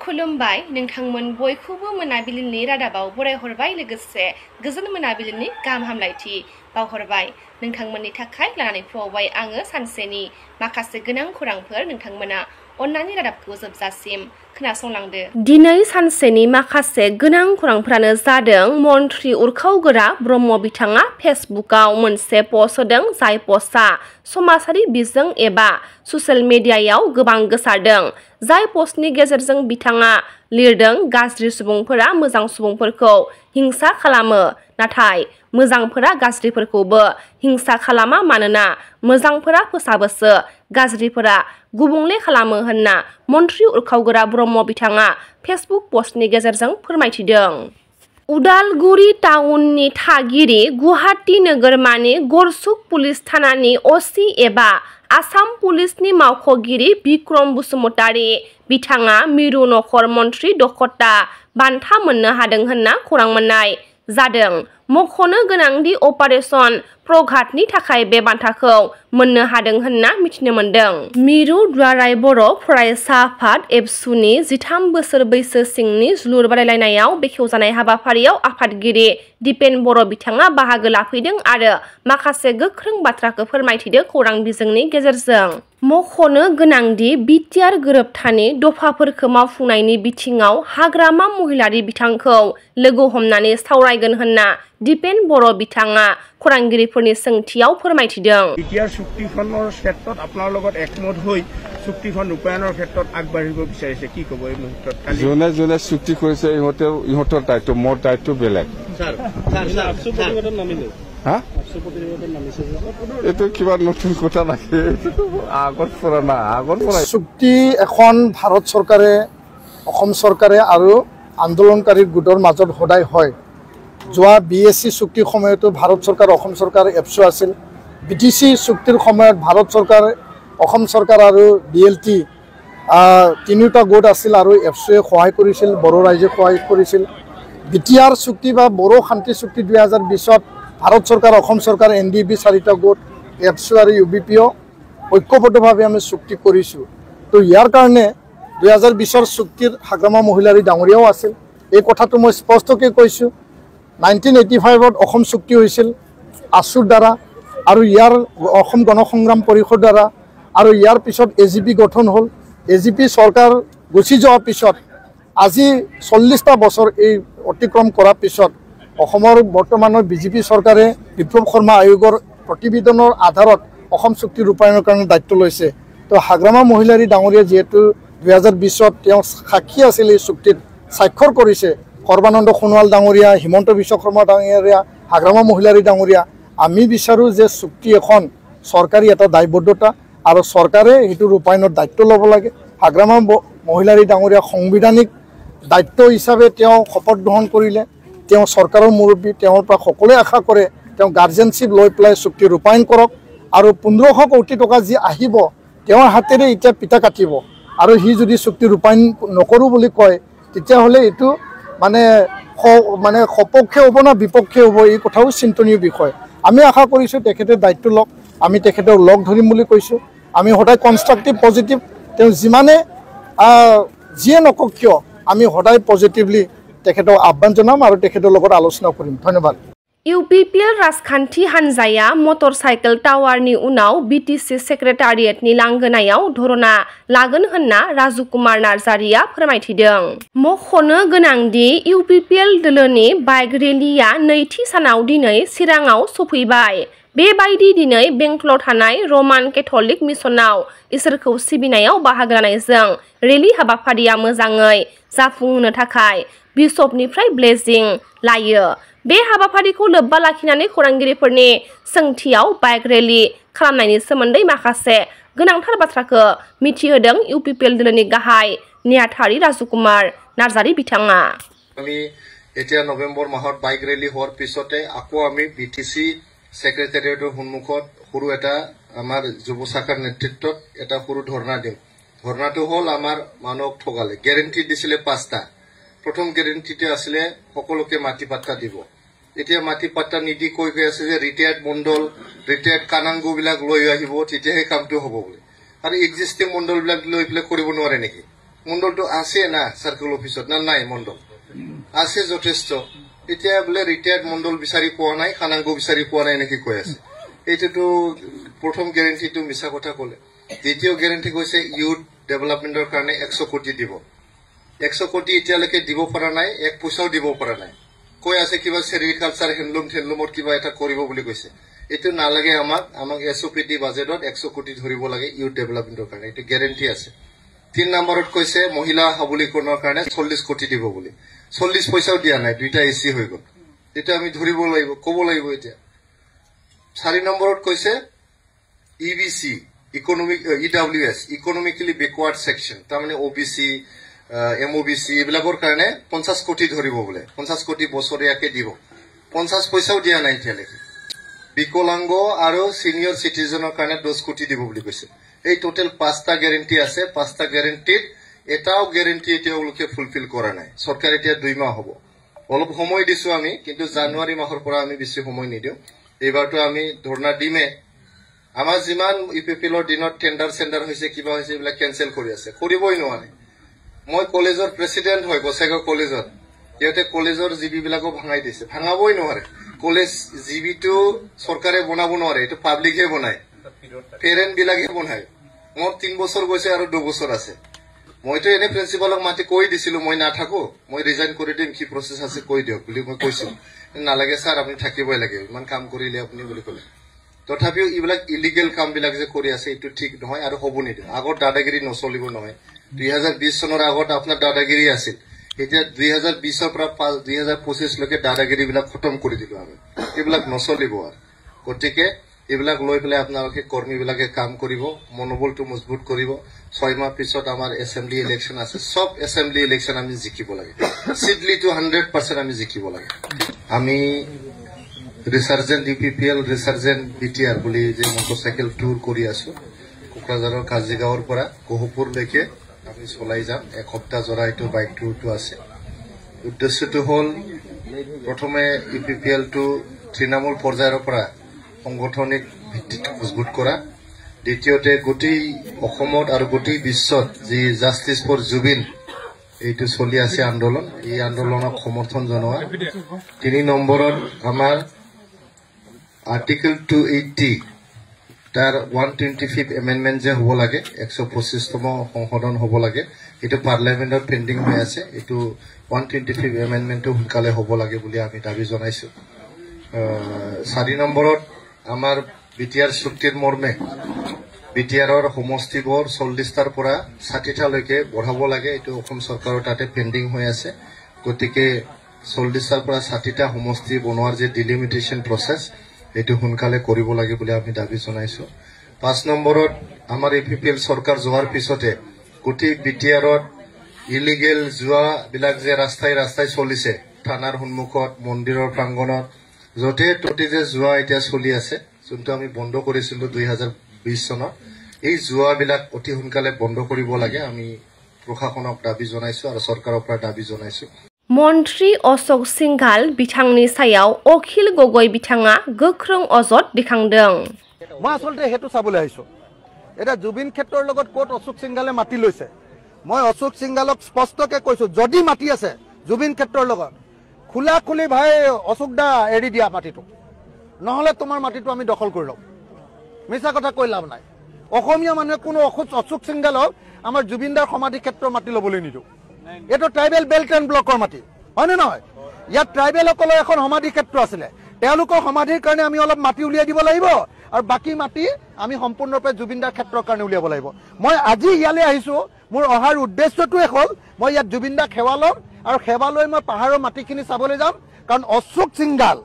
खुलुमबाय नोंथांमोन बयखौबो मोनाबिलिनि रादाबाव बरायहरबाय लोगोसे गोजोन मोनाबिलिनि गाहाम हामलायथि बावहरबाय नोंथांमोननि थाखाय लानानै फैबाय आङो सानसेनि माखासे गोनां खौरांफोर नोंथांमोना अन्नानै रादाबखौ जोबजासिम खोनासंलांदो। दिनै सानसेनि माखासे गोनां खौरांफोरानो जादों मन्त्रि उरखावगोरा ब्रह्म बिथाङा फेसबुकआव मोनसे पस्ट होदों जाय पस्टआ समाजारि बिजों एबा ससियेल मिडियायाव गोबां गोसारदों। जाय पस्टनि गेजेरजों बिथाङा लिरदों गाज्रि सुबुंफोरा मोजां सुबुंफोरखौ हिंसा खालामो नाथाय मोजांफोरा गाज्रिफोरखौबो हिंसा खालामा मानोना मोजांफोरा फोसाबोसो गाज्रिफोरा गुबुंले खालामो होनना मन्त्रि उरखावगोरा ब्रह्म बिथाङा फेसबुक पस्टनि गेजेरजों फोरमायथिदों। उदालगुरि टाउननि थागिरि गुवाहाटी नोगोरमानि गरसुक पुलिस थानानि असि एबा आसाम पुलिसनि मावख'गिरि बिक्रम बसुमतारी बिथाङा मिरु नखर मन्त्रि दखता बान्था मोननो हादों होनना खौरां मोननाय जादों। मख'नो गोनांदि अपारेशन प्रघातनि थाखाय बे बान्थाखौ मोननो हादों होनना मिथिनो मोन्दों। मिरु दुलाराय बर' फरायसा आफाद एबसुनि 13 बोसोर बैसो सिंनि जोलुर बादायलायनायाव बेखेवजानाय हाबाफारियाव आफादगिरि दिपेन बर' बिथाङा बाहागो लाफैदों आरो माखासे गोख्रों बाथ्राखौ फोरमायथिदों खौरां बिजोंनि गेजेरजों। मख'नो गोनांदि बिटिआर गोरोबथानि दफाफोरखौ मावफुंनायनि बिथिङाव हाग्रामा महिलारि बिथांखौ लोगो हमनानै सावरायगोन होनना दिपेन बर' बिथाङा खौरांगिरिफोरनि सोंथियाव फोरमायथिदों। बिटिआर চুক্তিখনৰ ক্ষেত্ৰত আপোনাৰ লগত একমত হৈ চুক্তিখন ৰূপায়ণৰ ক্ষেত্ৰত আগবাঢ়িব বিচাৰিছে কি ক'ব এই মুহূৰ্তত? যোনে যোনে চুক্তি কৰিছে ইহঁতৰ দায়িত্ব, মোৰ দায়িত্ব বেলেগ। এইটো কিবা নতুন কথা নাকি? আগৰ পৰা না আগৰ পৰা চুক্তি এখন ভাৰত চৰকাৰে অসম চৰকাৰে আৰু আন্দোলনকাৰী গোটৰ মাজত সদায় হয়। যোৱা বিএছচি চুক্তিৰ সময়তো ভাৰত চৰকাৰ অসম চৰকাৰ এপছু আছিল। বিটিচি চুক্তিৰ সময়ত ভাৰত চৰকাৰ অসম চৰকাৰ আৰু বিএলটি তিনিওটা গোট আছিল আৰু এপছুৱে সহায় কৰিছিল, বড়ো ৰাইজে সহায় কৰিছিল। বিটিআৰ চুক্তি বা বড়ো শান্তি চুক্তি 2020ত ভাৰত চৰকাৰ অসম চৰকাৰ NDB 4টা গোট এপছু আৰু UBPO ঐক্যবদ্ধভাৱে আমি চুক্তি কৰিছোঁ। তো ইয়াৰ কাৰণে 2020ৰ চুক্তিৰ হাগ্ৰামা মহিলাৰী ডাঙৰীয়াও আছিল। এই কথাটো মই স্পষ্টকৈ কৈছোঁ। 1985ত অসম চুক্তি হৈছিল আছুৰ দ্বাৰা আৰু ইয়াৰ অসম গণসংগ্ৰাম পৰিষদৰ দ্বাৰা আৰু ইয়াৰ পিছত AGP গঠন হ'ল। AGP চৰকাৰ গুচি যোৱাৰ পিছত আজি 40টা বছৰ এই অতিক্ৰম কৰাৰ পিছত অসমৰ বৰ্তমানৰ বিজেপি চৰকাৰে বিপ্লৱ শৰ্মা আয়োগৰ প্ৰতিবেদনৰ আধাৰত অসম চুক্তি ৰূপায়ণৰ কাৰণে দায়িত্ব লৈছে। তো হাগ্ৰামা মহিলাৰী ডাঙৰীয়া যিহেতু 2020ত তেওঁ সাক্ষী আছিল এই চুক্তিত স্বাক্ষৰ কৰিছে, সৰ্বানন্দ সোণোৱাল ডাঙৰীয়া, হিমন্ত বিশ্ব শৰ্মা ডাঙৰীয়া, হাগ্ৰামা মহিলাৰী ডাঙৰীয়া, আমি বিচাৰোঁ যে চুক্তি এখন চৰকাৰী এটা দায়বদ্ধতা আৰু চৰকাৰে সেইটো ৰূপায়ণৰ দায়িত্ব ল'ব লাগে। হাগ্ৰামা মহিলাৰী ডাঙৰীয়া সাংবিধানিক দায়িত্ব হিচাপে তেওঁ শপত গ্ৰহণ কৰিলে। তেওঁ চৰকাৰৰ মুৰব্বী, তেওঁৰ পৰা সকলোৱে আশা কৰে তেওঁ গাৰ্জেনশ্বিপ লৈ পেলাই চুক্তি ৰূপায়ণ কৰক আৰু 1500 কোটি টকা যি আহিব তেওঁৰ হাতেৰে এতিয়া পিতা কাটিব আৰু সি যদি চুক্তি ৰূপায়ণ নকৰোঁ বুলি কয় তেতিয়াহ'লে এইটো মানে সপক্ষে হ'ব না বিপক্ষে হ'ব এই কথাও চিন্তনীয় বিষয়। আমি আশা কৰিছোঁ তেখেতে দায়িত্ব লওক, আমি তেখেতক লগ ধৰিম বুলি কৈছোঁ। আমি সদায় কনষ্ট্ৰাকটিভ পজিটিভ, তেওঁ যিমানে যিয়ে নকওক কিয় আমি সদায় পজিটিভলি তেখেতক আহ্বান জনাম আৰু তেখেতৰ লগত আলোচনা কৰিম। ধন্যবাদ। UPPL राजखान्थि हान्जाया मटर साइकेल टावारनि उनाव BTC सेक्रेटारियेटनि लांगोनायाव धरना लागोन होनना राजु कुमार नार्जारिया फोरमायथिदों। मख'नो गोनांदि UPPL दोलोनि बाइक रेलिया नैथि सानाव दिनै चिराङाव सफैबाय। बेबायदि दिनै बेंटलाव थानाय रमान केथलिक मिसनाव इसोरखौ सिबिनायाव बाहागो लानायजों रेलि हाबाफारिया मोजाङै जाफुंहोनो थाखाय बिशपनिफ्राय ब्लेसिं लायो। बे हाबाफारिखौ लोब्बा लाखिनानै खौरांगिरिफोरनि सोंथियाव बाइक रेलि खालामनायनि सोमोन्दै माखासे गोनांथार बाथ्राखौ मिथिहोदों UPPL दोलोनि गाहाय नेहाथारि राजु कुमार नार्जारि बिथाङा। আমি এতিয়া নৱেম্বৰ মাহত বাইক ৰেলী হোৱাৰ পিছতে আকৌ আমি BTC সেক্ৰেটাৰিয়েটৰ সন্মুখত সৰু এটা আমাৰ যুৱ শাখাৰ নেতৃত্বত এটা সৰু ধৰ্ণা দিম। ধৰ্ণাটো হ'ল আমাৰ মানুহক ঠগালে। গেৰেণ্টি দিছিলে 5টা। প্ৰথম গেৰেণ্টিটো আছিলে সকলোকে মাটি পাট্টা দিব। এতিয়া মাটি পাট্টা নিদি কৈ আছে যে ৰিটায়াৰ্ড মণ্ডল, ৰিটায়াৰ্ড কানাংগুবিলাক লৈ আহিব তেতিয়াহে কামটো হ'ব বুলি। আৰু এক্সিষ্টিং মণ্ডলবিলাক লৈ পেলাই কৰিব নোৱাৰে নেকি? মণ্ডলটো আছে না সার্কেল অফিসত না নাই মণ্ডল আছে যথেষ্ট এতিয়া বোলে রিটায়ার্ড মণ্ডল বিচাৰি পোৱা নাই খানাংগ বিচাৰি পোৱা নাই নেকি কৈ আছে এইটোতো প্ৰথম গ্যাৰেণ্টিটো মিছা কথা ক'লে দ্বিতীয় গ্যাৰেণ্টি কৈছে ইউথ ডেভেলপমেন্টৰ কাৰণে 100 কোটি দিব 100 কোটি এতিয়ালৈকে দিব পৰা নাই এক পইচাও দিব পৰা নাই কৈ আছে কিবা সেৰিকালচাৰ হেণ্ডলুমত কিবা এটা কৰিব বুলি কৈছে এটো নালাগে আমাক এসওপিডি বাজেটত 100 কোটি ধৰিব লাগে ইউথ ডেভেলপমেন্টৰ কাৰণে এটো গ্যাৰেণ্টি আছে 3 নম্বৰত কৈছে মহিলা সবলীকৰণৰ কাৰণে 40 কোটি দিব বুলি 40 পইচাও দিয়া নাই দুইটা এসি হৈ গল এটা আমি ধৰিব লাগিব ক'ব লাগিব এতিয়া 4 নম্বৰত কৈছে EBC economic EWS economically backward section তাৰমানে ওবিসি এমওবিসি এবিলাকৰ কাৰণে 50 কোটি ধৰিব বলে 50 কোটি বছৰীয়াকে দিব 50 পইচাও দিয়া নাই এতিয়ালৈকে বিকলাঙ্গ আৰু সিনিয়ৰ সিটিজেনৰ কাৰণে 10 কোটি দিব বুলি কৈছে এই টোটাল 5টা গ্যাৰেণ্টি আছে 5টা গ্যাৰেণ্টিত এটাও গ্যাৰেণ্টি এতিয়ালৈকে ফুলফিল কৰা নাই সরকার এতিয়া 2 মাহ হ'ব অলপ সময় দিছো আমি কিন্তু জানুৱাৰী মাহৰ পৰা আমি বেছি সময় নিদিও এইবাৰটো আমি ধৰ্ণা দিমে আমাৰ যিমান ইপিপিএলৰ দিনত টেন্ডাৰ সেন্ডাৰ হৈছে কিবা হৈছে এইবিলাক কেনসেল কৰি আছে কৰিবই নোৱাৰে মই কলেজৰ প্ৰেসিডেন্ট হয় গোসাইগাঁও কলেজত ইহঁতে কলেজৰ জিবি বিলাকো ভাঙাই দিছে ভাঙাবই নোৱাৰে কলেজ জিবিটো সৰকাৰে বনাব নোৱাৰে এটো পাব্লিকে বনায় পেৰেন্ট বিলাকে বনায় মোৰ 3 বছৰ গৈছে আৰু 2 বছৰ আছে মইতো এনে প্ৰিন্সিপালক মাতি কৈ দিছিলো মই নাথাকো মই ৰিজাইন কৰি দিম কি প্ৰসেস আছে কৈ দিয়ক বুলি মই কৈছিলো নালাগে স্যাৰ আপুনি থাকিবই লাগে ইমান কাম কৰিলে আপুনি বুলি ক'লে তথাপিও ইবিলাক ইলিগেল কাম বিলাক যে কৰি আছে এটো ঠিক নহয় আৰু হ'ব নিদিও আগৰ দাদাগিৰি নচলিব নহয় 2020 চনৰ আগত আপোনাৰ দাদাগিৰি আছিল এতিয়া 2020 ৰ পৰা 2025 লৈকে দাদাগিৰি বিলাক খতম কৰি দিলো আমি এইবিলাক নচলিব আৰু গতিকে এইবিলাক লৈ পেলাই আপোনালোকে কৰ্মী বিলাকে কাম কৰিব মনোবলটো মজবুত কৰিব 6 মাহ পিছত আমাৰ এসেম্বলি ইলেকশন আছে সব এসেম্বলি ইলেকশন আমি জিকিব লাগে সিডলি টু 100% আমি জিকিব লাগে আমি ৰিসাৰ্জেন্ট ইপিপিএল ৰিসাৰ্জেন্ট বিটিআৰ বুলি যে মটৰসাইকেল টুৰ কৰি আছো কোকৰাঝাৰৰ কাজিগাঁৱৰ পৰা গহপুৰলৈকে আমি চলাই যাম এক সপ্তাহ জৰা এইটো বাইক টুৰটো আছে উদ্দেশ্যটো হল প্ৰথমে ইপিপিএল টু তৃণমূল পৰ্যায়ৰ পৰা সংগঠনিক ভিত্তিটো মজবুত কৰা দ্বিতীয়তে গোটেই অসমত আৰু গোটেই বিশ্বত যি জাস্টিস ফৰ জুবিন এইটো চলি আছে আন্দোলন এই আন্দোলনক সমৰ্থন জনোৱা 3 নম্বৰত আমাৰ আৰ্টিকেল 280 তাৰ 125th এমেন্ডমেন্ট যে হ'ব লাগে 125তম সংশোধন হ'ব লাগে এটো পাৰ্লিয়ামেন্টত পেন্ডিং হৈ আছে এটো 125th এমেন্ডমেন্টটো সোনকালে হ'ব লাগে বুলি আমি দাবী জনাইছো 4 নম্বৰত আমাৰ বিটিআৰ চুক্তিৰ মৰ্মে বিটিআৰৰ সমষ্টিবোৰ 40টাৰ পৰা 60টা লৈকে বঢ়াব লাগে এটো অসম চৰকাৰৰ তাতে পেন্ডিং হৈ আছে গতিকে 40টাৰ পৰা 60টা সমষ্টি বনোৱাৰ যে ডিলিমিটেশন প্ৰসেস এটো সোনকালে কৰিব লাগে বুলি আমি দাবী জনাইছো 5 নম্বৰত আমাৰ ইপিপিএল সৰকাৰ যোৱাৰ পিছতে গোটেই বিটিআৰত ইলিগেল জুৱা বিলাক যে ৰাস্তাই চলিছে থানাৰ সন্মুখত মন্দিৰৰ প্ৰাংগণত যতে ততে যে জুৱা এতিয়া চলি আছে যোনটো আমি বন্ধ কৰিছিলো 2020 চনত এই জুৱা বিলাক অতি সোনকালে বন্ধ কৰিব লাগে আমি প্ৰশাসনক দাবী জনাইছো আৰু সৰকাৰৰ পৰা দাবী জনাইছো মন্ত্ৰী অশোক সিংঘাল বিথাংनि सायाव অখিল গগৈ বিথাङा गोख्रों अजद दिखांदों মই আসলতে হেতু চাবলৈ আহিছো এটা জুবিন ক্ষেত্ৰৰ লগত কোট অশোক সিংঘালে মাটি লৈছে মই অশোক সিংঘালক স্পষ্টকে কৈছো যদি মাটি আছে জুবিন ক্ষেত্ৰৰ লগত খোলা খুলি ভাই অশোক দা এৰি দিয়া মাটিটো নহলে তোমাৰ মাটিটো আমি দখল কৰি লম মিছা কথা কৈ লাভ নাই অসমীয়া মানুহে কোনো অশোক সিংঘালক আমাৰ জুবিনদাৰ সমাধি ক্ষেত্ৰৰ মাটি লবলৈ নিদো এটো ট্ৰাইবেল বেল্ট এণ্ড ব্লকৰ মাটি হয়নে নহয় ইয়াত ট্ৰাইবেলসকলৰ এখন সমাধি ক্ষেত্ৰ আছিল তেওঁলোকৰ সমাধিৰ কাৰণে আমি অলপ মাটি উলিয়াই দিব লাগিব আৰু বাকি মাটি আমি সম্পূৰ্ণৰূপে জুবিনদাৰ ক্ষেত্ৰৰ কাৰণে উলিয়াব লাগিব মই আজি ইয়ালৈ আহিছো মোৰ অহাৰ উদ্দেশ্যটোৱে হ'ল মই ইয়াত জুবিনদাক সেৱা ল'ম আৰু সেৱা লৈ মই পাহাৰৰ মাটিখিনি চাবলৈ যাম কাৰণ অশোক সিংঘাল